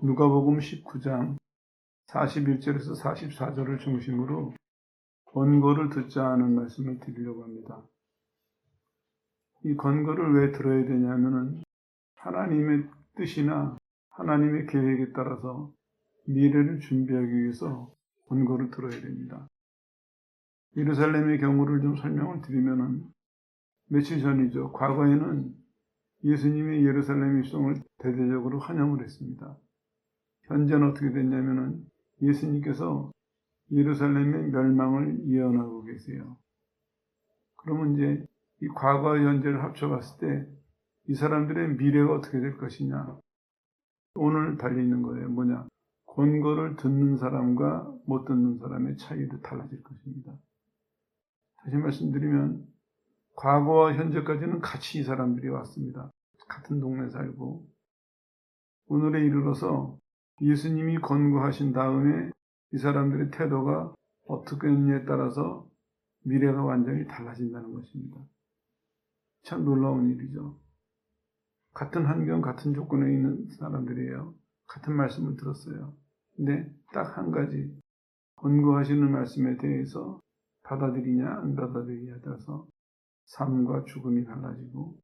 누가복음 19장 41절에서 44절을 중심으로 권고를 듣자 하는 말씀을 드리려고 합니다. 이 권고를 왜 들어야 되냐면은 하나님의 뜻이나 하나님의 계획에 따라서 미래를 준비하기 위해서 권고를 들어야 됩니다. 예루살렘의 경우를 좀 설명을 드리면은 며칠 전이죠. 과거에는 예수님의 예루살렘 입성을 대대적으로 환영을 했습니다. 현재는 어떻게 됐냐면은 예수님께서 예루살렘의 멸망을 예언하고 계세요. 그러면 이제 이 과거와 현재를 합쳐봤을 때 이 사람들의 미래가 어떻게 될 것이냐. 오늘 달려있는 거예요. 뭐냐. 권고를 듣는 사람과 못 듣는 사람의 차이도 달라질 것입니다. 다시 말씀드리면 과거와 현재까지는 같이 이 사람들이 왔습니다. 같은 동네 살고 오늘에 이르러서 예수님이 권고하신 다음에 이 사람들의 태도가 어떻게 했느냐에 따라서 미래가 완전히 달라진다는 것입니다. 참 놀라운 일이죠. 같은 환경, 같은 조건에 있는 사람들이에요. 같은 말씀을 들었어요. 근데 딱 한 가지 권고하시는 말씀에 대해서 받아들이냐 안 받아들이냐에 따라서 삶과 죽음이 달라지고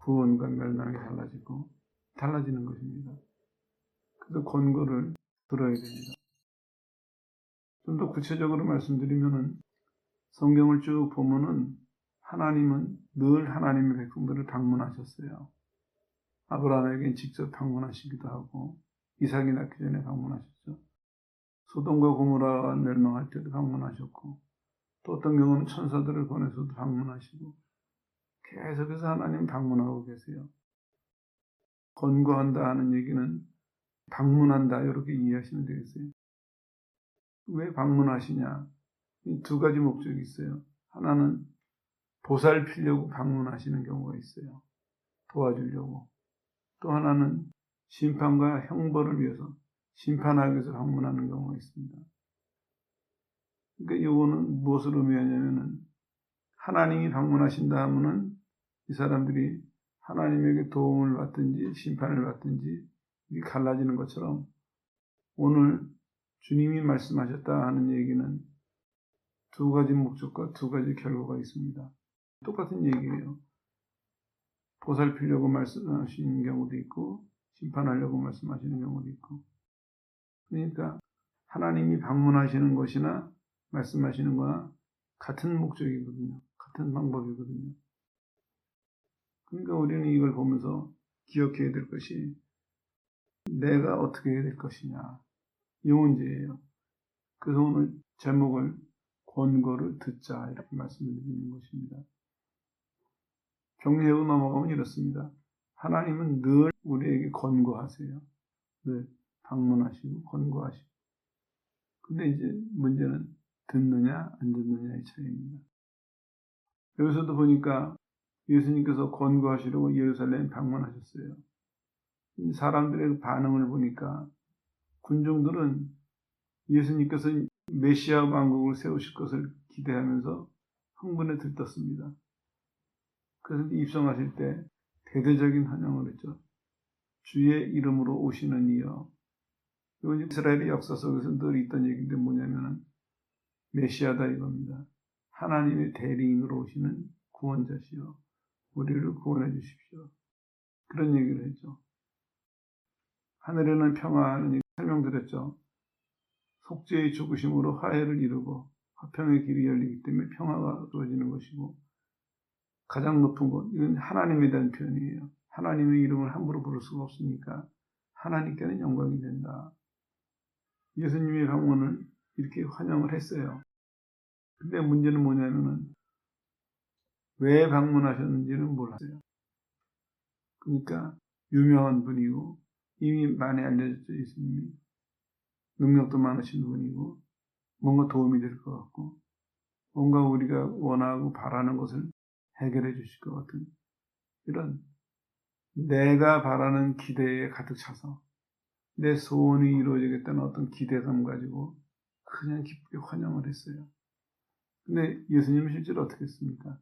구원과 멸망이 달라지는 것입니다. 그래서 권고를 들어야 됩니다. 좀 더 구체적으로 말씀드리면은 성경을 쭉 보면은 하나님은 늘 하나님의 백성들을 방문하셨어요. 아브라함에게 직접 방문하시기도 하고 이삭이 낳기 전에 방문하셨죠. 소돔과 고모라가 멸망할 때도 방문하셨고 또 어떤 경우는 천사들을 보내서도 방문하시고 계속해서 하나님 방문하고 계세요. 권고한다 하는 얘기는 방문한다 이렇게 이해하시면 되겠어요. 왜 방문하시냐? 이 두 가지 목적이 있어요. 하나는 보살피려고 방문하시는 경우가 있어요. 도와주려고. 또 하나는 심판과 형벌을 위해서 심판하기 위해서 방문하는 경우가 있습니다. 그러니까 이거는 무엇을 의미하냐면은 하나님이 방문하신다 하면은 이 사람들이 하나님에게 도움을 받든지 심판을 받든지 이게 갈라지는 것처럼 오늘 주님이 말씀하셨다 하는 얘기는 두 가지 목적과 두 가지 결과가 있습니다. 똑같은 얘기예요. 보살피려고 말씀하시는 경우도 있고 심판하려고 말씀하시는 경우도 있고 그러니까 하나님이 방문하시는 것이나 말씀하시는 거나 같은 목적이거든요. 같은 방법이거든요. 그러니까 우리는 이걸 보면서 기억해야 될 것이 내가 어떻게 해야 될 것이냐 이 문제예요. 그래서 오늘 제목을 권고를 듣자 이렇게 말씀을 드리는 것입니다. 정리하고 넘어가면 이렇습니다. 하나님은 늘 우리에게 권고하세요. 늘 방문하시고 권고하시고. 근데 이제 문제는 듣느냐 안 듣느냐의 차이입니다. 여기서도 보니까 예수님께서 권고하시려고 예루살렘 방문하셨어요. 사람들의 반응을 보니까 군중들은 예수님께서 메시아 왕국을 세우실 것을 기대하면서 흥분에 들떴습니다. 그래서 입성하실 때 대대적인 환영을 했죠. 주의 이름으로 오시는 이여. 이건 이스라엘의 역사 속에서 늘 있던 얘기인데 뭐냐면은 메시아다 이겁니다. 하나님의 대리인으로 오시는 구원자시여. 우리를 구원해 주십시오. 그런 얘기를 했죠. 하늘에는 평화하는 얘기 설명드렸죠. 속죄의 죽으심으로 화해를 이루고 화평의 길이 열리기 때문에 평화가 주어지는 것이고 가장 높은 곳, 이건 하나님에 대한 표현이에요. 하나님의 이름을 함부로 부를 수가 없으니까 하나님께는 영광이 된다. 예수님의 방문을 이렇게 환영을 했어요. 근데 문제는 뭐냐면은 왜 방문하셨는지는 몰랐어요. 그러니까 유명한 분이고 이미 많이 알려졌죠. 예수님이 능력도 많으신 분이고 뭔가 도움이 될 것 같고 뭔가 우리가 원하고 바라는 것을 해결해 주실 것 같은 이런 내가 바라는 기대에 가득 차서 내 소원이 이루어지겠다는 어떤 기대감 가지고 그냥 기쁘게 환영을 했어요. 근데 예수님은 실제로 어떻게 했습니까?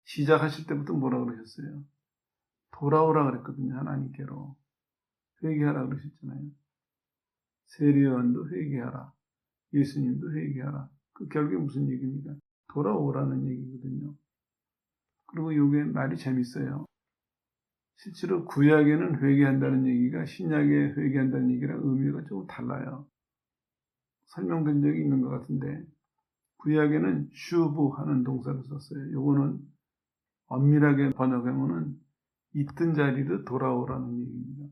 시작하실 때부터 뭐라 그러셨어요? 돌아오라 그랬거든요. 하나님께로. 회개하라 그러셨잖아요. 세례요한도 회개하라. 예수님도 회개하라. 그 결국에 무슨 얘기입니까? 돌아오라는 얘기거든요. 그리고 이게 말이 재밌어요. 실제로 구약에는 회개한다는 얘기가 신약에 회개한다는 얘기랑 의미가 조금 달라요. 설명된 적이 있는 것 같은데 구약에는 슈브하는 동사를 썼어요. 요거는 엄밀하게 번역하면은 있던 자리로 돌아오라는 얘기입니다.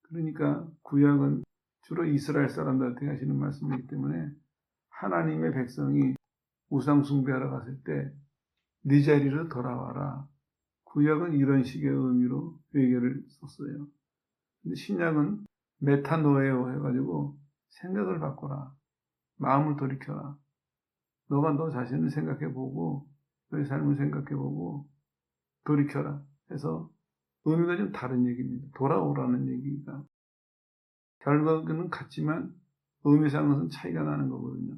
그러니까 구약은 주로 이스라엘 사람들한테 하시는 말씀이기 때문에 하나님의 백성이 우상 숭배하러 갔을 때 네 자리로 돌아와라. 구약은 이런 식의 의미로 회개를 썼어요. 근데 신약은 메타노에오 해가지고 생각을 바꿔라. 마음을 돌이켜라. 너가 너 자신을 생각해보고 너의 삶을 생각해보고 돌이켜라 해서 의미가 좀 다른 얘기입니다. 돌아오라는 얘기가 결과는 같지만 의미상은 차이가 나는 거거든요.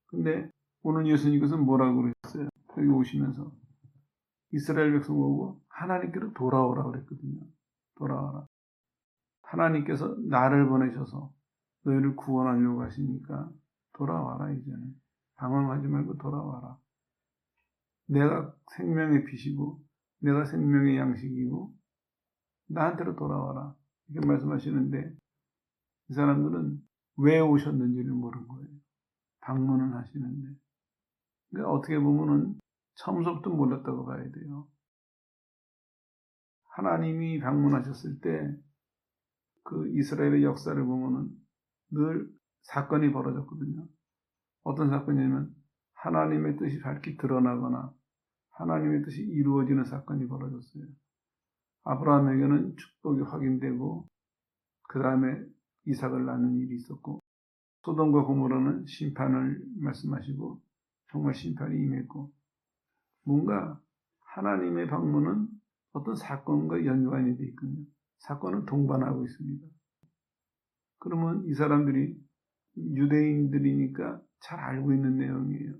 근데 오늘 예수님께서 뭐라고 그랬어요? 여기 오시면서 이스라엘 백성 보고 하나님께로 돌아오라 그랬거든요. 돌아와라. 하나님께서 나를 보내셔서 너희를 구원하려고 하시니까 돌아와라 이제는. 방황하지 말고 돌아와라. 내가 생명의 빛이고 내가 생명의 양식이고 나한테로 돌아와라. 이렇게 말씀하시는데 이 사람들은 왜 오셨는지를 모르는 거예요. 방문은 하시는데. 그러니까 어떻게 보면은 처음부터 몰랐다고 봐야 돼요. 하나님이 방문하셨을 때 그 이스라엘의 역사를 보면은 늘 사건이 벌어졌거든요. 어떤 사건이냐면 하나님의 뜻이 밝히 드러나거나 하나님의 뜻이 이루어지는 사건이 벌어졌어요. 아브라함에게는 축복이 확인되고 그 다음에 이삭을 낳는 일이 있었고 소돔과 고모라는 심판을 말씀하시고 정말 심판이 임했고 뭔가 하나님의 방문은 어떤 사건과 연관이 되어 있거든요. 사건은 동반하고 있습니다. 그러면 이 사람들이 유대인들이니까 잘 알고 있는 내용이에요.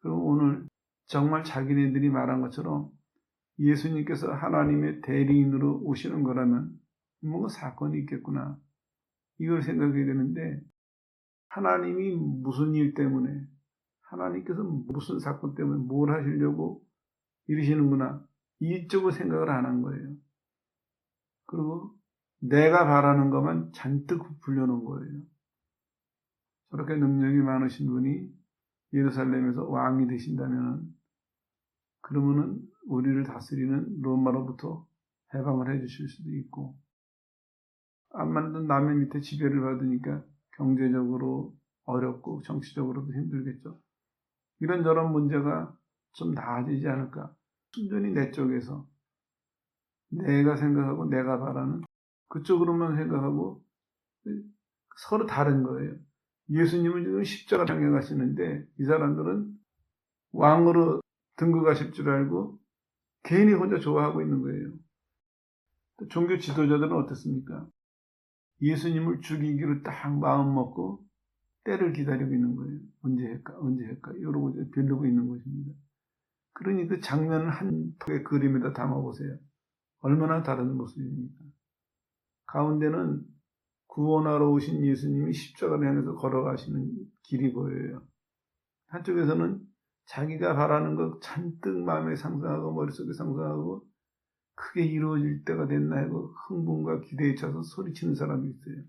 그럼 오늘 정말 자기네들이 말한 것처럼 예수님께서 하나님의 대리인으로 오시는 거라면 뭔가 사건이 있겠구나. 이걸 생각해야 되는데 하나님이 무슨 일 때문에 하나님께서 무슨 사건 때문에 뭘 하시려고 이러시는구나. 이쪽으로 생각을 안 한 거예요. 그리고 내가 바라는 것만 잔뜩 불려놓은 거예요. 저렇게 능력이 많으신 분이 예루살렘에서 왕이 되신다면 그러면은 우리를 다스리는 로마로부터 해방을 해주실 수도 있고 암만도 남의 밑에 지배를 받으니까 경제적으로 어렵고 정치적으로도 힘들겠죠. 이런저런 문제가 좀 나아지지 않을까. 순전히 내 쪽에서 내가 생각하고 내가 바라는 그쪽으로만 생각하고 서로 다른 거예요. 예수님은 지금 십자가 당해 가시는데 이 사람들은 왕으로 등극하실 줄 알고 괜히 혼자 좋아하고 있는 거예요. 또 종교 지도자들은 어떻습니까? 예수님을 죽이기로 딱 마음 먹고 때를 기다리고 있는 거예요. 언제 할까? 언제 할까? 이러고 빌르고 있는 것입니다. 그러니 그 장면을 한 폭의 그림에다 담아보세요. 얼마나 다른 모습입니까? 가운데는 구원하러 오신 예수님이 십자가를 향해서 걸어가시는 길이 보여요. 한쪽에서는 자기가 바라는 것 잔뜩 마음에 상상하고 머릿속에 상상하고 크게 이루어질 때가 됐나 하고 흥분과 기대에 차서 소리치는 사람이 있어요.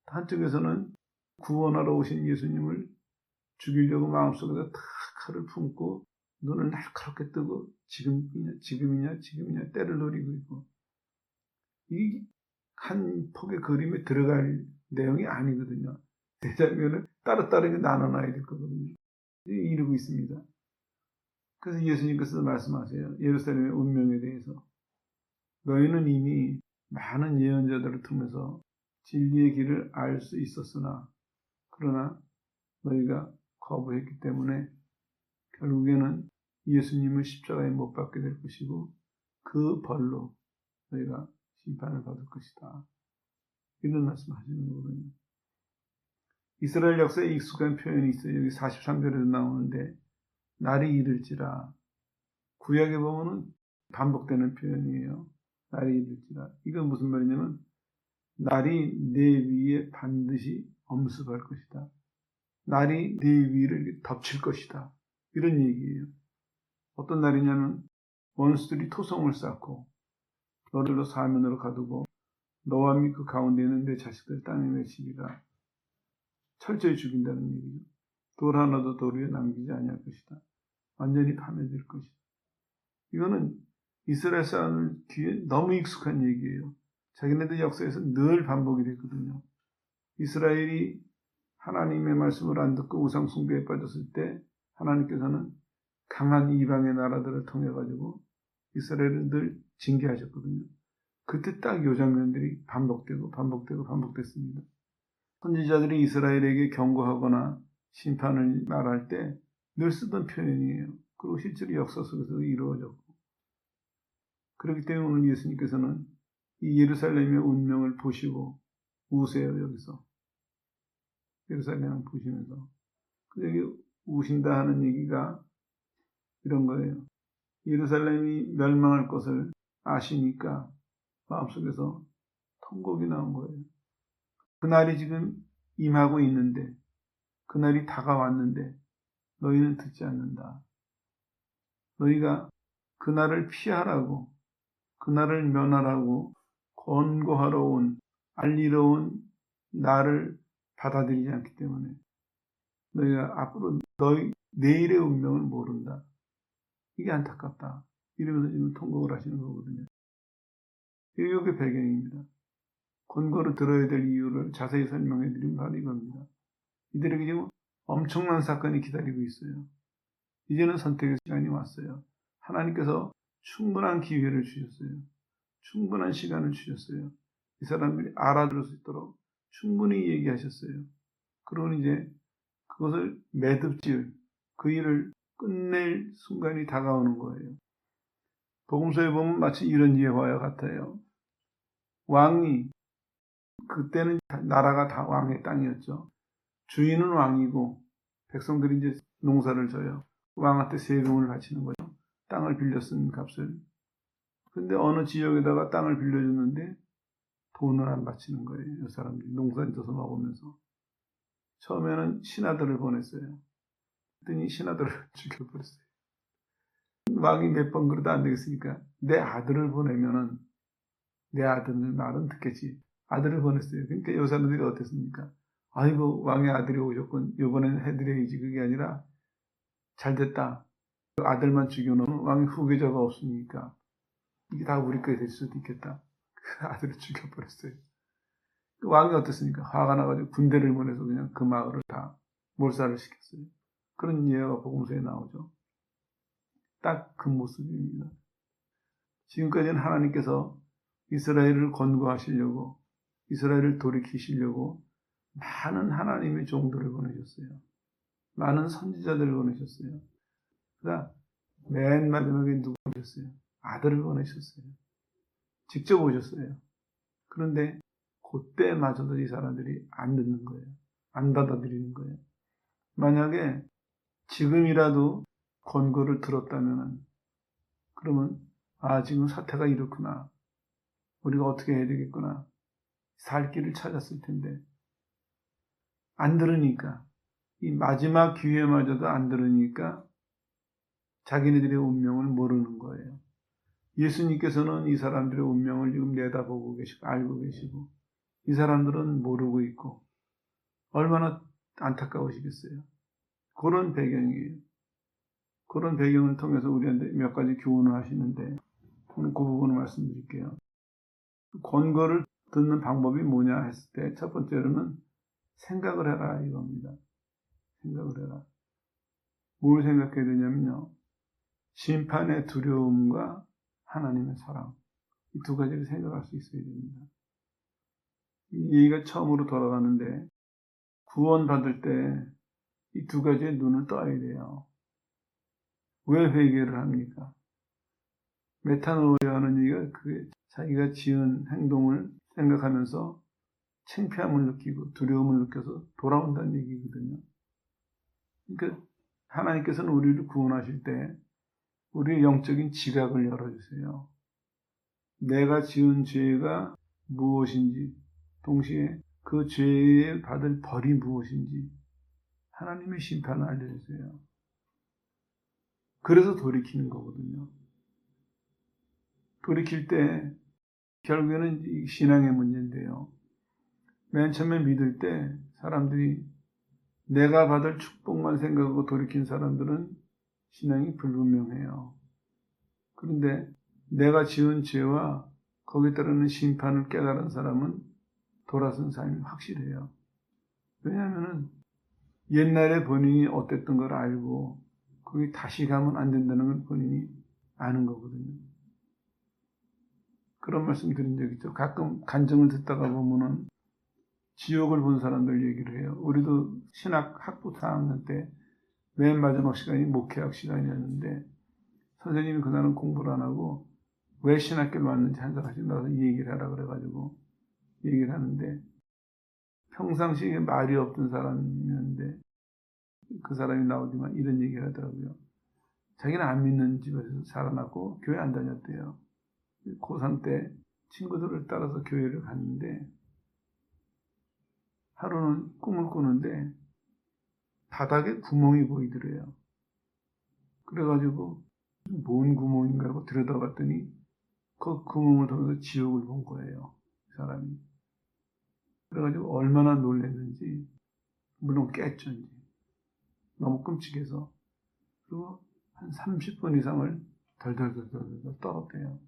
한쪽에서는 구원하러 오신 예수님을 죽이려고 마음속에다 탁 칼을 품고 눈을 날카롭게 뜨고 지금이냐 때를 노리고 있고 이 한 폭의 그림에 들어갈 내용이 아니거든요. 대장면을 따로따로 나눠놔야 될 거거든요. 이러고 있습니다. 그래서 예수님께서 말씀하세요. 예루살렘의 운명에 대해서. 너희는 이미 많은 예언자들을 통해서 진리의 길을 알 수 있었으나 그러나 너희가 거부했기 때문에 결국에는 예수님을 십자가에 못 박게 될 것이고 그 벌로 너희가 심판을 받을 것이다. 이런 말씀 하시는 거거든요. 이스라엘 역사에 익숙한 표현이 있어요. 여기 43절에도 나오는데 날이 이를지라 구약에 보면은 반복되는 표현이에요. 날이 이를지라. 이건 무슨 말이냐면 날이 내 위에 반드시 엄습할 것이다. 날이 내 위를 덮칠 것이다. 이런 얘기예요. 어떤 날이냐면 원수들이 토성을 쌓고 너를 사면으로 가두고 너와 및 그 가운데 있는 내 자식들 땅에 맺히리라. 철저히 죽인다는 얘기죠. 돌 하나도 돌 위에 남기지 아니할 것이다. 완전히 파멸될 것이다. 이거는 이스라엘 사람들 귀에 너무 익숙한 얘기예요. 자기네들 역사에서 늘 반복이 됐거든요. 이스라엘이 하나님의 말씀을 안 듣고 우상 숭배에 빠졌을 때 하나님께서는 강한 이방의 나라들을 통해 가지고 이스라엘을 늘 징계하셨거든요. 그때 딱 요 장면들이 반복됐습니다. 선지자들이 이스라엘에게 경고하거나 심판을 말할 때 늘 쓰던 표현이에요. 그리고 실제로 역사 속에서 이루어졌고. 그렇기 때문에 오늘 예수님께서는 이 예루살렘의 운명을 보시고 우세요, 여기서. 예루살렘을 보시면서. 여기 우신다 하는 얘기가 이런 거예요. 예루살렘이 멸망할 것을 아시니까 마음속에서 통곡이 나온 거예요. 그날이 지금 임하고 있는데, 그날이 다가왔는데 너희는 듣지 않는다. 너희가 그날을 피하라고, 그날을 면하라고 권고하러 온, 알리러 온 나를 받아들이지 않기 때문에 너희가 앞으로 내일의 운명을 모른다. 이게 안타깝다. 이러면서 지금 통곡을 하시는 거거든요. 이게 배경입니다. 권고를 들어야 될 이유를 자세히 설명해 드리면 바로 이겁니다. 이들에게 지금 엄청난 사건이 기다리고 있어요. 이제는 선택의 시간이 왔어요. 하나님께서 충분한 기회를 주셨어요. 충분한 시간을 주셨어요. 이 사람들이 알아들을 수 있도록 충분히 얘기하셨어요. 그러면 이제 그것을 매듭지을, 그 일을 끝낼 순간이 다가오는 거예요. 복음서에 보면 마치 이런 예화와 같아요. 왕이, 그때는 나라가 다 왕의 땅이었죠. 주인은 왕이고 백성들이 이제 농사를 져요. 왕한테 세금을 바치는 거죠. 땅을 빌려 쓴 값을. 근데 어느 지역에다가 땅을 빌려줬는데 돈을 안 바치는 거예요. 이 사람들이 농사져서 먹으면서. 처음에는 신하들을 보냈어요. 그랬더니 신하들을 죽여버렸어요. 왕이 몇 번 그러다 안 되겠으니까 내 아들을 보내면은 내 아들은 말은 듣겠지. 아들을 보냈어요. 그러니까 요 사람들이 어땠습니까? 아이고 왕의 아들이 오셨군. 이번엔 해드려야지. 그게 아니라 잘됐다. 아들만 죽여놓으면 왕의 후계자가 없으니까 이게 다 우리 거에 될 수도 있겠다. 그 아들을 죽여버렸어요. 그 왕이 어땠습니까? 화가 나가지고 군대를 보내서 그냥 그 마을을 다 몰살을 시켰어요. 그런 예화가 복음서에 나오죠. 딱 그 모습입니다. 지금까지는 하나님께서 이스라엘을 권고하시려고, 이스라엘을 돌이키시려고 많은 하나님의 종들을 보내셨어요. 많은 선지자들을 보내셨어요. 그러나 맨 마지막에 누구 보내셨어요? 아들을 보내셨어요. 직접 오셨어요. 그런데 그때마저도 이 사람들이 안 듣는 거예요. 안 받아들이는 거예요. 만약에 지금이라도 권고를 들었다면 그러면 지금 사태가 이렇구나. 우리가 어떻게 해야 되겠구나. 살 길을 찾았을 텐데 안 들으니까 이 마지막 기회마저도 안 들으니까 자기네들의 운명을 모르는 거예요. 예수님께서는 이 사람들의 운명을 지금 내다보고 계시고 알고 계시고 이 사람들은 모르고 있고 얼마나 안타까우시겠어요. 그런 배경이에요. 그런 배경을 통해서 우리한테 몇 가지 교훈을 하시는데 오늘 그 부분을 말씀드릴게요. 권고를 듣는 방법이 뭐냐 했을 때 첫 번째로는 생각을 해라 이겁니다. 생각을 해라. 뭘 생각해야 되냐면요. 심판의 두려움과 하나님의 사랑. 이 두 가지를 생각할 수 있어야 됩니다. 이 얘기가 처음으로 돌아가는데 구원받을 때 이 두 가지에 눈을 떠야 돼요. 왜 회개를 합니까? 메타노이아는 얘기가 그게 자기가 지은 행동을 생각하면서 창피함을 느끼고 두려움을 느껴서 돌아온다는 얘기거든요. 그러니까 하나님께서는 우리를 구원하실 때 우리의 영적인 지각을 열어주세요. 내가 지은 죄가 무엇인지, 동시에 그 죄에 받을 벌이 무엇인지 하나님의 심판을 알려주세요. 그래서 돌이키는 거거든요. 돌이킬 때 결국에는 신앙의 문제인데요. 맨 처음에 믿을 때 사람들이 내가 받을 축복만 생각하고 돌이킨 사람들은 신앙이 불분명해요. 그런데 내가 지은 죄와 거기에 따르는 심판을 깨달은 사람은 돌아선 삶이 확실해요. 왜냐하면 옛날에 본인이 어땠던 걸 알고 거기 다시 가면 안 된다는 걸 본인이 아는 거거든요. 그런 말씀 드린 적 있죠. 가끔 간증을 듣다가 보면은 지옥을 본 사람들 얘기를 해요. 우리도 신학 학부 4학년 때 맨 마지막 시간이 목회학 시간이었는데 선생님이 그날은 공부를 안 하고 왜 신학교를 왔는지 한사람씩 나와서 이 얘기를 하라 그래가지고 얘기를 하는데 평상시에 말이 없던 사람이었는데 그 사람이 나오지만 이런 얘기를 하더라고요. 자기는 안 믿는 집에서 살아났고 교회 안 다녔대요. 고3 때 친구들을 따라서 교회를 갔는데 하루는 꿈을 꾸는데 바닥에 구멍이 보이더래요. 그래가지고 뭔 구멍인가 하고 들여다봤더니 그 구멍을 통해서 지옥을 본 거예요. 그 사람이. 그래가지고 얼마나 놀랐는지 물론 깼죠. 이제. 너무 끔찍해서. 그리고 한 30분 이상을 덜덜덜덜 떨었대요.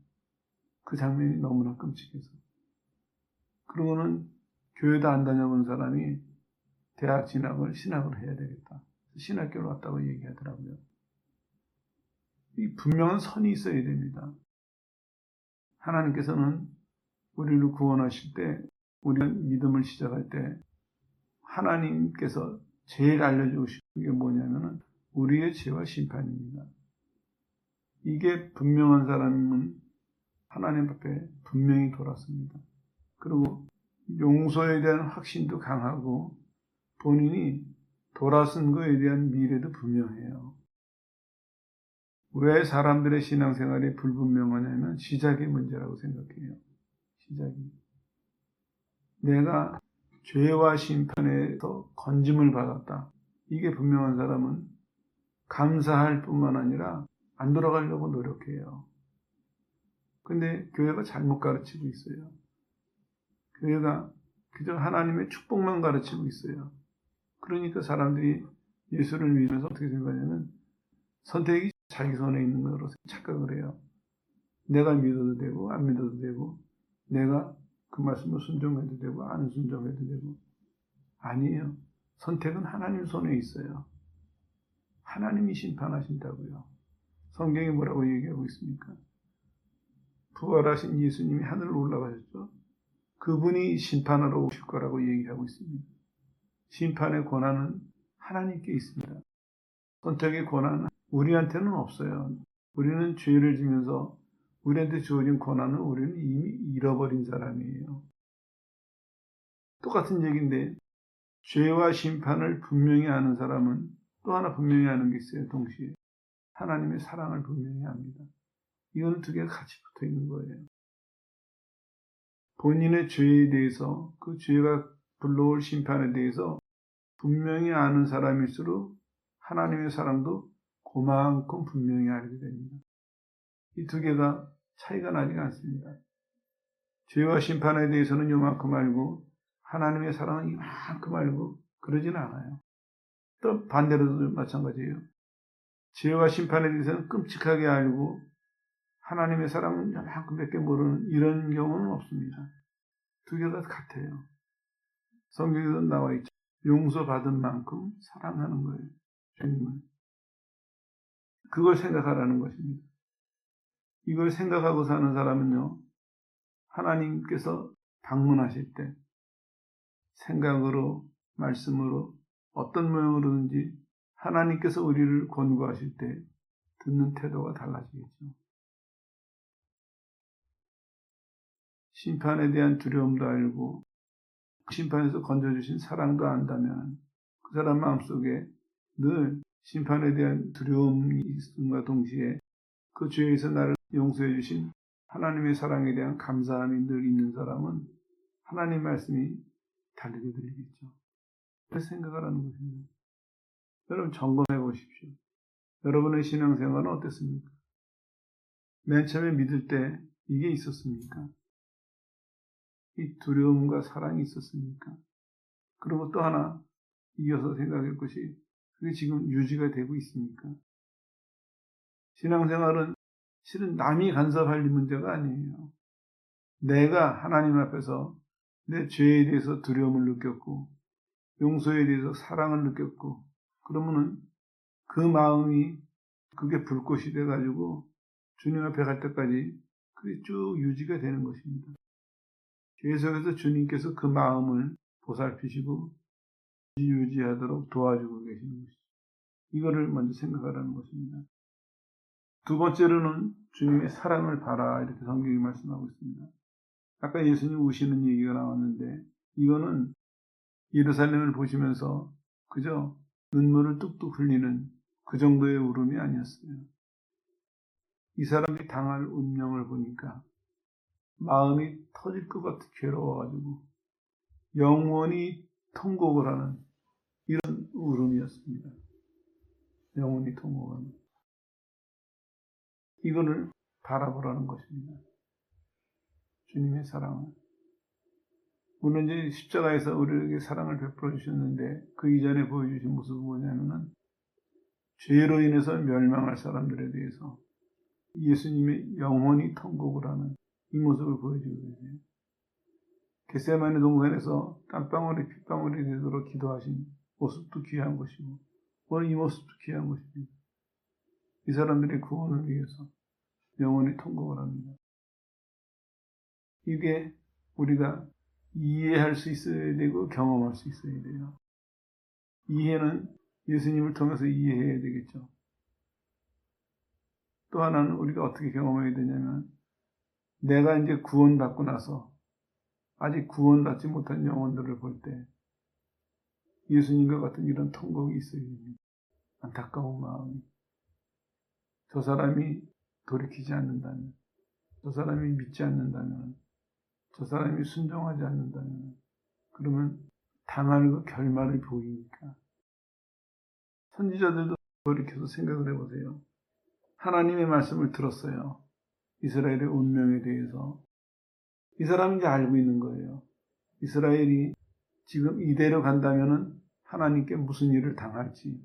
그 장면이 너무나 끔찍해서. 그러고는 교회도 안 다녀본 사람이 대학 진학을 신학을 해야 되겠다. 신학교로 왔다고 얘기하더라고요. 이 분명한 선이 있어야 됩니다. 하나님께서는 우리를 구원하실 때, 우리가 믿음을 시작할 때 하나님께서 제일 알려주시는 게 뭐냐면은 우리의 죄와 심판입니다. 이게 분명한 사람은 하나님 앞에 분명히 돌았습니다. 그리고 용서에 대한 확신도 강하고 본인이 돌아선 것에 대한 미래도 분명해요. 왜 사람들의 신앙생활이 불분명하냐면 시작의 문제라고 생각해요. 시작이. 내가 죄와 심판에서 건짐을 받았다. 이게 분명한 사람은 감사할 뿐만 아니라 안 돌아가려고 노력해요. 근데 교회가 잘못 가르치고 있어요. 교회가 그저 하나님의 축복만 가르치고 있어요. 그러니까 사람들이 예수를 믿으면서 어떻게 생각하냐면 선택이 자기 손에 있는 거로 착각을 해요. 내가 믿어도 되고 안 믿어도 되고 내가 그 말씀을 순종해도 되고 안 순종해도 되고 아니에요. 선택은 하나님 손에 있어요. 하나님이 심판하신다고요. 성경이 뭐라고 얘기하고 있습니까? 부활하신 예수님이 하늘로 올라가셨죠. 그분이 심판하러 오실 거라고 얘기하고 있습니다. 심판의 권한은 하나님께 있습니다. 선택의 권한은 우리한테는 없어요. 우리는 죄를 지면서 우리한테 주어진 권한을 우리는 이미 잃어버린 사람이에요. 똑같은 얘기인데 죄와 심판을 분명히 아는 사람은 또 하나 분명히 아는 게 있어요. 동시에 하나님의 사랑을 분명히 압니다. 이거는 두 개가 같이 붙어 있는 거예요. 본인의 죄에 대해서 그 죄가 불러올 심판에 대해서 분명히 아는 사람일수록 하나님의 사랑도 그만큼 분명히 알게 됩니다. 이 두 개가 차이가 나지 않습니다. 죄와 심판에 대해서는 요만큼 알고 하나님의 사랑은 이만큼 알고 그러진 않아요. 또 반대로도 마찬가지예요. 죄와 심판에 대해서는 끔찍하게 알고 하나님의 사랑은 요만큼밖에 모르는 이런 경우는 없습니다. 두 개가 같아요. 성경에도 나와 있죠. 용서받은 만큼 사랑하는 거예요. 주님을. 그걸 생각하라는 것입니다. 이걸 생각하고 사는 사람은요. 하나님께서 방문하실 때 생각으로 말씀으로 어떤 모양으로든지 하나님께서 우리를 권고하실 때 듣는 태도가 달라지겠죠. 심판에 대한 두려움도 알고 심판에서 건져주신 사랑도 안다면 그 사람 마음속에 늘 심판에 대한 두려움이 있음과 동시에 그 죄에서 나를 용서해 주신 하나님의 사랑에 대한 감사함이 늘 있는 사람은 하나님 말씀이 다르게 들리겠죠. 그래서 생각을 하는 것입니다. 여러분 점검해 보십시오. 여러분의 신앙생활은 어땠습니까? 맨 처음에 믿을 때 이게 있었습니까? 이 두려움과 사랑이 있었습니까? 그리고 또 하나 이어서 생각할 것이 그게 지금 유지가 되고 있습니까? 신앙생활은 실은 남이 간섭할 문제가 아니에요. 내가 하나님 앞에서 내 죄에 대해서 두려움을 느꼈고 용서에 대해서 사랑을 느꼈고 그러면은 그 마음이 그게 불꽃이 돼가지고 주님 앞에 갈 때까지 그게 쭉 유지가 되는 것입니다. 계속해서 주님께서 그 마음을 보살피시고 유지하도록 도와주고 계시는 것이죠. 이거를 먼저 생각하라는 것입니다. 두 번째로는 주님의 사랑을 봐라 이렇게 성경이 말씀하고 있습니다. 아까 예수님 우시는 얘기가 나왔는데 이거는 예루살렘을 보시면서 그저 눈물을 뚝뚝 흘리는 그 정도의 울음이 아니었어요. 이 사람이 당할 운명을 보니까 마음이 터질 것 같아 괴로워가지고 영원히 통곡을 하는 이런 울음이었습니다. 영원히 통곡하는. 이거를 바라보라는 것입니다. 주님의 사랑을. 물론 이제 십자가에서 우리에게 사랑을 베풀어 주셨는데 그 이전에 보여주신 모습은 뭐냐면은 죄로 인해서 멸망할 사람들에 대해서 예수님의 영원히 통곡을 하는 이 모습을 보여주고 계세요. 겟세마네 동산에서 땀방울이 핏방울이 되도록 기도하신 모습도 귀한 것이고 오늘 이 모습도 귀한 것입니다. 이 사람들의 구원을 위해서 영원히 통곡을 합니다. 이게 우리가 이해할 수 있어야 되고 경험할 수 있어야 돼요. 이해는 예수님을 통해서 이해해야 되겠죠. 또 하나는 우리가 어떻게 경험해야 되냐면 내가 이제 구원받고 나서 아직 구원받지 못한 영혼들을 볼 때 예수님과 같은 이런 통곡이 있어야 됩니다. 안타까운 마음이. 저 사람이 돌이키지 않는다면, 저 사람이 믿지 않는다면, 저 사람이 순종하지 않는다면, 그러면 당할 그 결말을 보이니까. 선지자들도 돌이켜서 생각을 해보세요. 하나님의 말씀을 들었어요. 이스라엘의 운명에 대해서. 이 사람이 이제 알고 있는 거예요. 이스라엘이 지금 이대로 간다면은 하나님께 무슨 일을 당할지,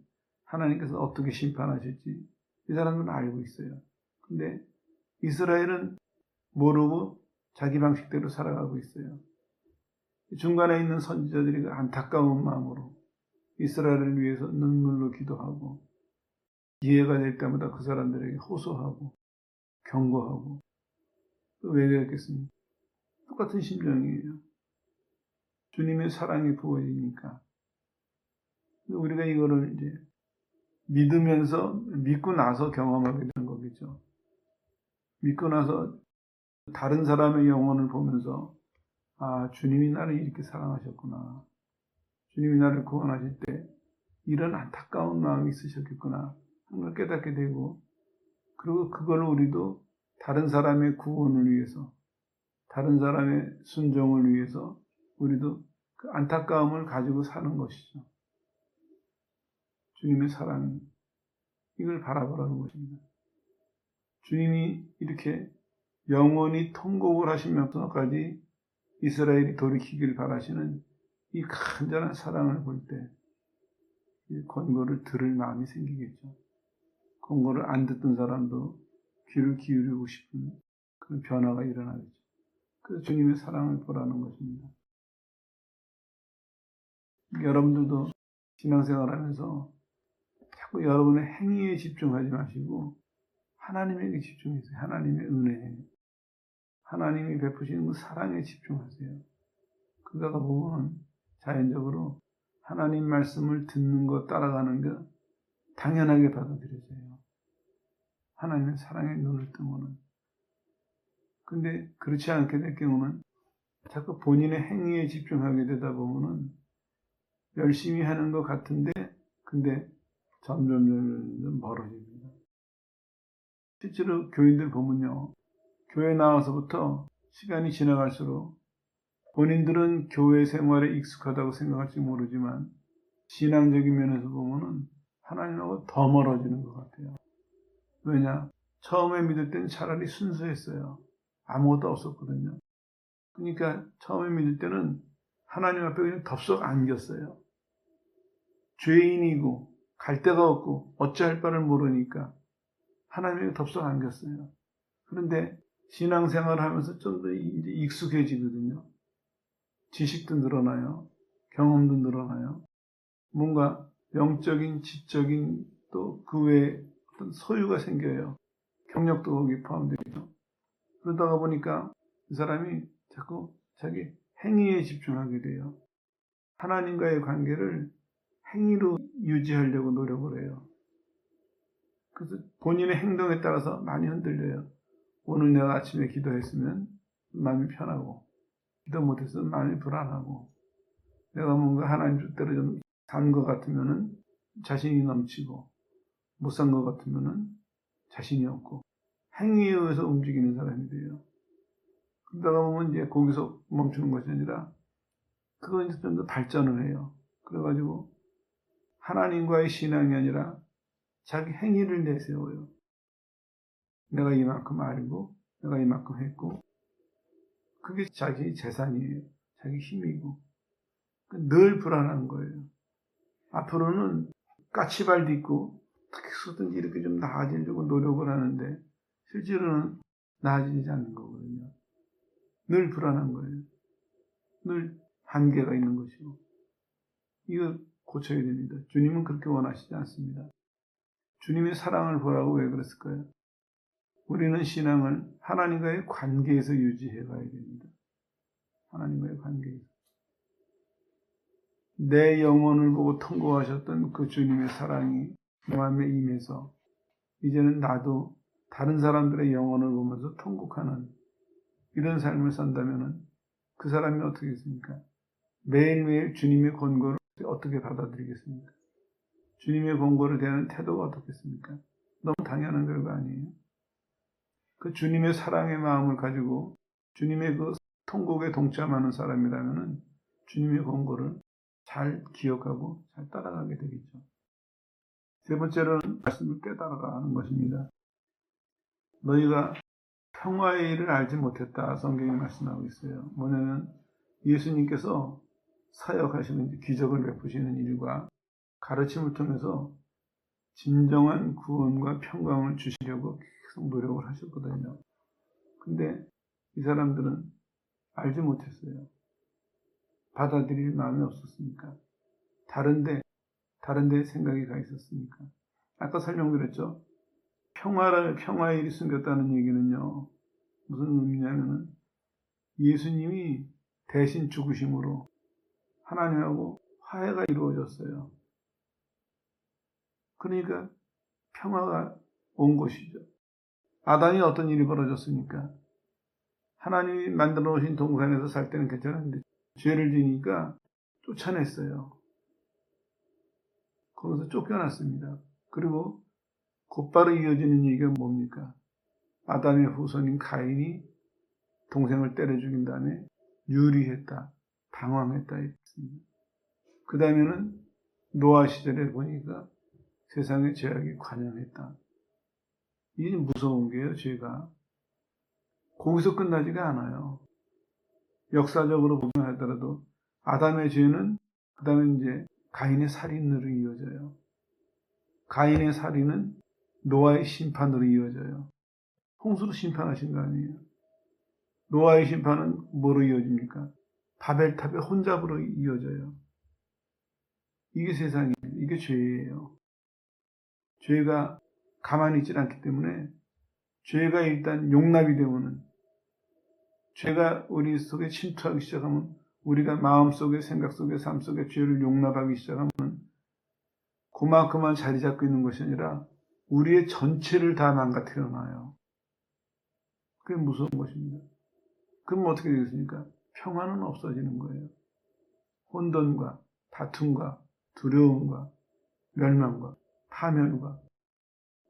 하나님께서 어떻게 심판하실지, 이 사람들은 알고 있어요. 근데 이스라엘은 모르고 자기 방식대로 살아가고 있어요. 중간에 있는 선지자들이 그 안타까운 마음으로 이스라엘을 위해서 눈물로 기도하고 기회가 될 때마다 그 사람들에게 호소하고 경고하고 왜 그랬겠습니까? 똑같은 심정이에요. 주님의 사랑이 부어지니까 우리가 이거를 이제 믿으면서 믿고 나서 경험하게 되는 거겠죠. 믿고 나서 다른 사람의 영혼을 보면서 아, 주님이 나를 이렇게 사랑하셨구나. 주님이 나를 구원하실 때 이런 안타까운 마음이 있으셨겠구나 하는 걸 깨닫게 되고 그리고 그걸 우리도 다른 사람의 구원을 위해서 다른 사람의 순종을 위해서 우리도 그 안타까움을 가지고 사는 것이죠. 주님의 사랑 이걸 바라보라는 것입니다. 주님이 이렇게 영원히 통곡을 하시면서까지 이스라엘이 돌이키길 바라시는 이 간절한 사랑을 볼 때 권고를 들을 마음이 생기겠죠. 권고를 안 듣던 사람도 귀를 기울이고 싶은 그런 변화가 일어나겠죠. 그래서 주님의 사랑을 보라는 것입니다. 여러분들도 신앙생활하면서 자꾸 여러분의 행위에 집중하지 마시고 하나님에게 집중하세요. 하나님의 은혜에. 하나님이 베푸시는 그 사랑에 집중하세요. 그러다가 보면 자연적으로 하나님 말씀을 듣는 것, 따라가는 것 당연하게 받아들여져요. 하나님의 사랑에 눈을 뜨면은. 근데 그렇지 않게 될 경우는 자꾸 본인의 행위에 집중하게 되다 보면은 열심히 하는 것 같은데 근데 점점 멀어집니다. 실제로 교인들 보면요. 교회 나와서부터 시간이 지나갈수록 본인들은 교회 생활에 익숙하다고 생각할지 모르지만 신앙적인 면에서 보면은 하나님하고 더 멀어지는 것 같아요. 왜냐? 처음에 믿을 때는 차라리 순수했어요. 아무것도 없었거든요. 그러니까 처음에 믿을 때는 하나님 앞에 그냥 덥석 안겼어요. 죄인이고 갈 데가 없고 어찌할 바를 모르니까 하나님에게 덥석 안겼어요. 그런데 신앙생활을 하면서 좀 더 이제 익숙해지거든요. 지식도 늘어나요. 경험도 늘어나요. 뭔가 영적인, 지적인 또 그 외에 어떤 소유가 생겨요. 경력도 거기 포함되죠. 그러다가 보니까 이 사람이 자꾸 자기 행위에 집중하게 돼요. 하나님과의 관계를 행위로 유지하려고 노력을 해요. 그래서 본인의 행동에 따라서 많이 흔들려요. 오늘 내가 아침에 기도했으면 마음이 편하고, 기도 못했으면 마음이 불안하고, 내가 뭔가 하나님 뜻대로 좀 산 것 같으면은 자신이 넘치고, 못 산 것 같으면은 자신이 없고, 행위에 의해서 움직이는 사람이 돼요. 그러다가 보면 이제 거기서 멈추는 것이 아니라, 그건 이제 좀 더 발전을 해요. 그래가지고, 하나님과의 신앙이 아니라 자기 행위를 내세워요. 내가 이만큼 알고, 내가 이만큼 했고, 그게 자기 재산이에요. 자기 힘이고. 늘 불안한 거예요. 앞으로는 까치발도 있고, 어떻게 해서든지 이렇게 좀 나아지려고 노력을 하는데, 실제로는 나아지지 않는 거거든요. 늘 불안한 거예요. 늘 한계가 있는 것이고. 이거 고쳐야 됩니다. 주님은 그렇게 원하시지 않습니다. 주님의 사랑을 보라고 왜 그랬을까요? 우리는 신앙을 하나님과의 관계에서 유지해 가야 됩니다. 하나님과의 관계에서. 내 영혼을 보고 통곡하셨던 그 주님의 사랑이 내 마음에 임해서 이제는 나도 다른 사람들의 영혼을 보면서 통곡하는 이런 삶을 산다면 그 사람이 어떻게 했습니까? 매일매일 주님의 권고를 어떻게 받아들이겠습니까? 주님의 권고를 대하는 태도가 어떻겠습니까? 너무 당연한 결과 아니에요? 그 주님의 사랑의 마음을 가지고 주님의 그 통곡에 동참하는 사람이라면 주님의 권고를 잘 기억하고 잘 따라가게 되겠죠. 세 번째로는 말씀을 깨달아가는 것입니다. 너희가 평화의 일을 알지 못했다. 성경이 말씀하고 있어요. 뭐냐면 예수님께서 사역하시는 기적을 베푸시는 일과 가르침을 통해서 진정한 구원과 평강을 주시려고 계속 노력을 하셨거든요. 근데 이 사람들은 알지 못했어요. 받아들일 마음이 없었으니까. 다른데 생각이 가 있었으니까. 아까 설명드렸죠. 평화의 일이 숨겼다는 얘기는요. 무슨 의미냐면은 예수님이 대신 죽으심으로 하나님하고 화해가 이루어졌어요. 그러니까 평화가 온 것이죠. 아담이 어떤 일이 벌어졌습니까? 하나님이 만들어 놓으신 동산에서 살 때는 괜찮았는데 죄를 지니까 쫓아냈어요. 거기서 쫓겨났습니다. 그리고 곧바로 이어지는 얘기가 뭡니까? 아담의 후손인 가인이 동생을 때려 죽인 다음에 유리했다, 당황했다 했습니다. 그 다음에는 노아 시절에 보니까 세상의 죄악이 관영했다. 이게 무서운 게요, 죄가. 거기서 끝나지가 않아요. 역사적으로 보면 하더라도 아담의 죄는 그 다음에 이제 가인의 살인으로 이어져요. 가인의 살인은 노아의 심판으로 이어져요. 홍수로 심판하신 거 아니에요. 노아의 심판은 뭐로 이어집니까? 바벨탑의 혼잡으로 이어져요. 이게 세상이에요. 이게 죄예요. 죄가 가만히 있지 않기 때문에 죄가 일단 용납이 되면은 죄가 우리 속에 침투하기 시작하면 우리가 마음속에 생각 속에 삶 속에 죄를 용납하기 시작하면 그만큼만 자리 잡고 있는 것이 아니라 우리의 전체를 다 망가뜨려 놔요. 그게 무서운 것입니다. 그럼 어떻게 되겠습니까? 평화는 없어지는 거예요. 혼돈과 다툼과 두려움과 멸망과 파멸과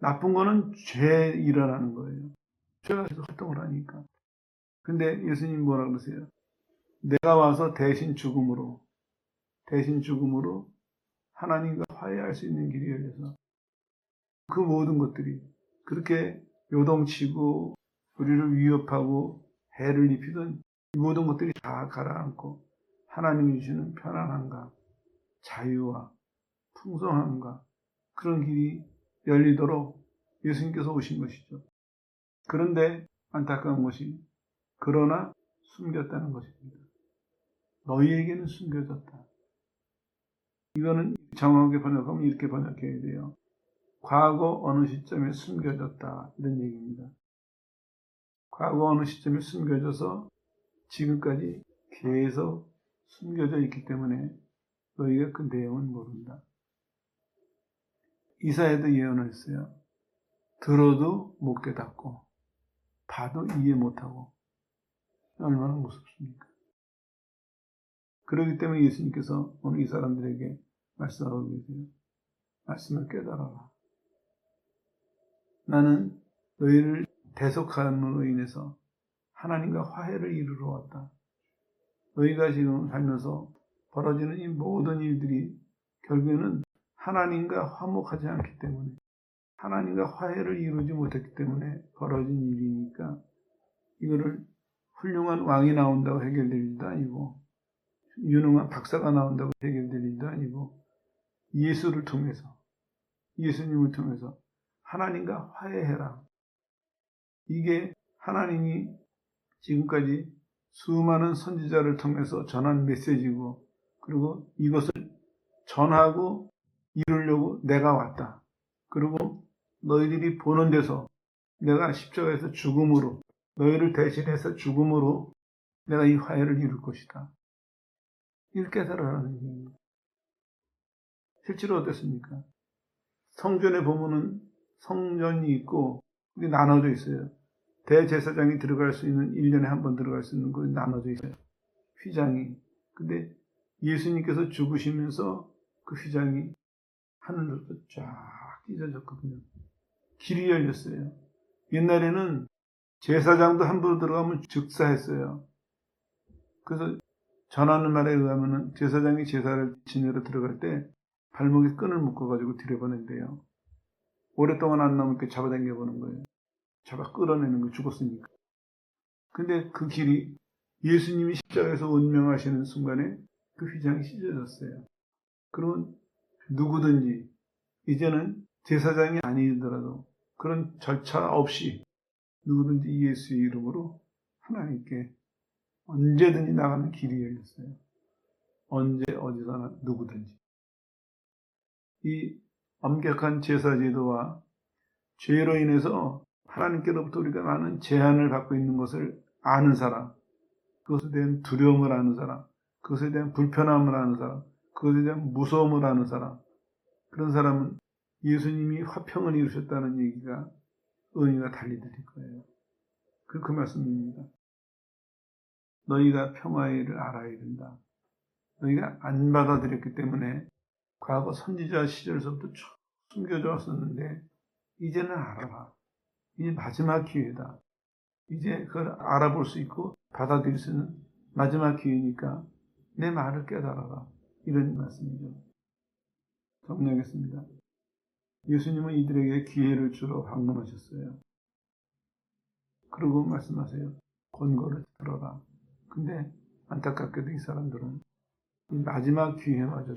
나쁜 거는 죄에 일어나는 거예요. 십자가에서 활동을 하니까. 근데 예수님 뭐라 그러세요? 내가 와서 대신 죽음으로 하나님과 화해할 수 있는 길이 열려서 그 모든 것들이 그렇게 요동치고 우리를 위협하고 해를 입히던 이 모든 것들이 다 가라앉고 하나님이 주시는 편안함과 자유와 풍성함과 그런 길이 열리도록 예수님께서 오신 것이죠. 그런데 안타까운 것이 그러나 숨겼다는 것입니다. 너희에게는 숨겨졌다. 이거는 정확하게 번역하면 이렇게 번역해야 돼요. 과거 어느 시점에 숨겨졌다. 이런 얘기입니다. 과거 어느 시점에 숨겨져서 지금까지 계속 숨겨져 있기 때문에 너희가 그 내용을 모른다. 이사야도 예언을 했어요. 들어도 못 깨닫고 봐도 이해 못하고 얼마나 무섭습니까? 그렇기 때문에 예수님께서 오늘 이 사람들에게 말씀하고 계세요. 말씀을 깨달아라. 나는 너희를 대속함으로 인해서 하나님과 화해를 이루러 왔다. 너희가 지금 살면서 벌어지는 이 모든 일들이 결국에는 하나님과 화목하지 않기 때문에 하나님과 화해를 이루지 못했기 때문에 벌어진 일이니까 이거를 훌륭한 왕이 나온다고 해결될 일도 아니고 유능한 박사가 나온다고 해결될 일도 아니고 예수님을 통해서 하나님과 화해해라. 이게 하나님이 지금까지 수많은 선지자를 통해서 전한 메시지고 그리고 이것을 전하고 이루려고 내가 왔다. 그리고 너희들이 보는 데서 내가 십자가에서 죽음으로 너희를 대신해서 죽음으로 내가 이 화해를 이룰 것이다. 이렇게 깨달아라는 얘기입니다. 실제로 어땠습니까? 성전에 보면은 성전이 있고 그게 나눠져 있어요. 대제사장이 들어갈 수 있는 1년에 한 번 들어갈 수 있는 거 나눠져 있어요. 휘장이. 근데 예수님께서 죽으시면서 그 휘장이 하늘로 쫙 찢어졌거든요. 길이 열렸어요. 옛날에는 제사장도 함부로 들어가면 즉사했어요. 그래서 전하는 말에 의하면은 제사장이 제사를 지내러 들어갈 때 발목에 끈을 묶어가지고 들여보낸대요. 오랫동안 안 나오니까 잡아당겨 보는 거예요. 잡아 끌어내는 거 죽었으니까. 근데 그 길이 예수님이 십자가에서 운명하시는 순간에 그 휘장이 찢어졌어요. 그러면 누구든지 이제는 제사장이 아니더라도 그런 절차 없이 누구든지 예수의 이름으로 하나님께 언제든지 나가는 길이 열렸어요. 언제 어디서나 누구든지. 이 엄격한 제사제도와 죄로 인해서 하나님께로부터 우리가 많은 제한을 받고 있는 것을 아는 사람, 그것에 대한 두려움을 아는 사람, 그것에 대한 불편함을 아는 사람, 그것에 대한 무서움을 아는 사람, 그런 사람은 예수님이 화평을 이루셨다는 얘기가 은혜가 달리 들릴 거예요. 그 말씀입니다. 너희가 평화의 일을 알아야 된다. 너희가 안 받아들였기 때문에 과거 선지자 시절서부터 쭉 숨겨져 왔었는데 이제는 알아라. 이제 마지막 기회다. 이제 그걸 알아볼 수 있고 받아들일 수 있는 마지막 기회니까 내 말을 깨달아라. 이런 말씀이죠. 정리하겠습니다. 예수님은 이들에게 기회를 주러 방문하셨어요. 그러고 말씀하세요. 권고를 들어라. 근데 안타깝게도 이 사람들은 이 마지막 기회마저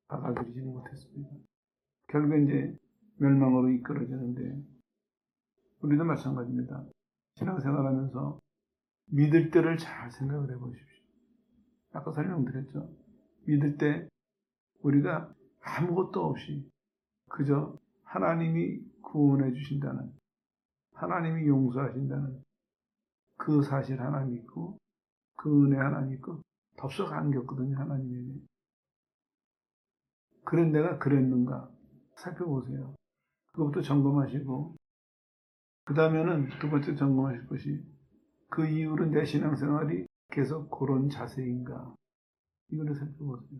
받아들이지 못했습니다. 결국 이제 멸망으로 이끌어지는데 우리도 마찬가지입니다. 신앙생활하면서 믿을 때를 잘 생각을 해보십시오. 아까 설명드렸죠. 믿을 때 우리가 아무것도 없이 그저 하나님이 구원해 주신다는, 하나님이 용서하신다는 그 사실 하나 믿고 그 은혜 하나 믿고 덥석 안겼거든요. 하나님에게. 그런 내가 그랬는가 살펴보세요. 그것부터 점검하시고 그 다음에는 두 번째 점검하실 것이 그 이후로 내 신앙생활이 계속 그런 자세인가 이거를 살펴보세요.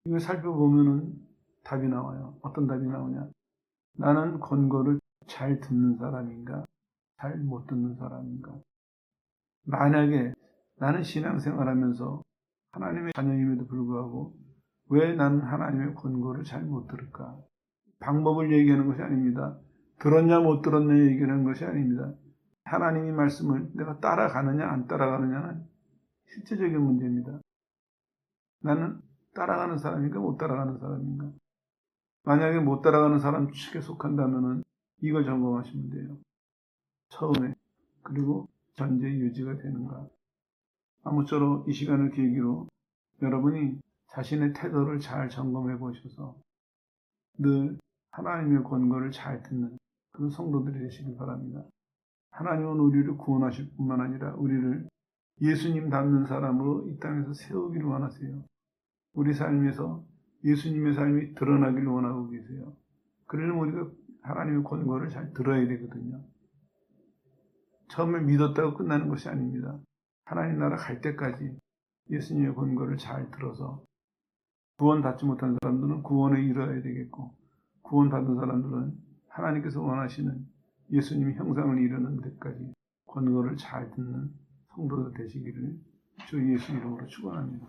이걸 살펴보면은 답이 나와요. 어떤 답이 나오냐? 나는 권고를 잘 듣는 사람인가? 잘 못 듣는 사람인가? 만약에 나는 신앙생활하면서 하나님의 자녀임에도 불구하고 왜 나는 하나님의 권고를 잘 못 들을까? 방법을 얘기하는 것이 아닙니다. 들었냐 못 들었냐 얘기하는 것이 아닙니다. 하나님의 말씀을 내가 따라가느냐 안 따라가느냐는 실제적인 문제입니다. 나는 따라가는 사람인가 못 따라가는 사람인가? 만약에 못 따라가는 사람 측에 속한다면 이걸 점검하시면 돼요. 처음에. 그리고 전제 유지가 되는가? 아무쪼록 이 시간을 계기로 여러분이 자신의 태도를 잘 점검해 보셔서 늘 하나님의 권고를 잘 듣는 그런 성도들이 되시길 바랍니다. 하나님은 우리를 구원하실 뿐만 아니라 우리를 예수님 닮는 사람으로 이 땅에서 세우기를 원하세요. 우리 삶에서 예수님의 삶이 드러나기를 원하고 계세요. 그러려면 우리가 하나님의 권고를 잘 들어야 되거든요. 처음에 믿었다고 끝나는 것이 아닙니다. 하나님 나라 갈 때까지 예수님의 권고를 잘 들어서 구원받지 못한 사람들은 구원에 이르러야 되겠고 구원받은 사람들은 하나님께서 원하시는 예수님의 형상을 이루는 데까지 권고를 잘 듣는 성도가 되시기를 주 예수 이름으로 축원합니다.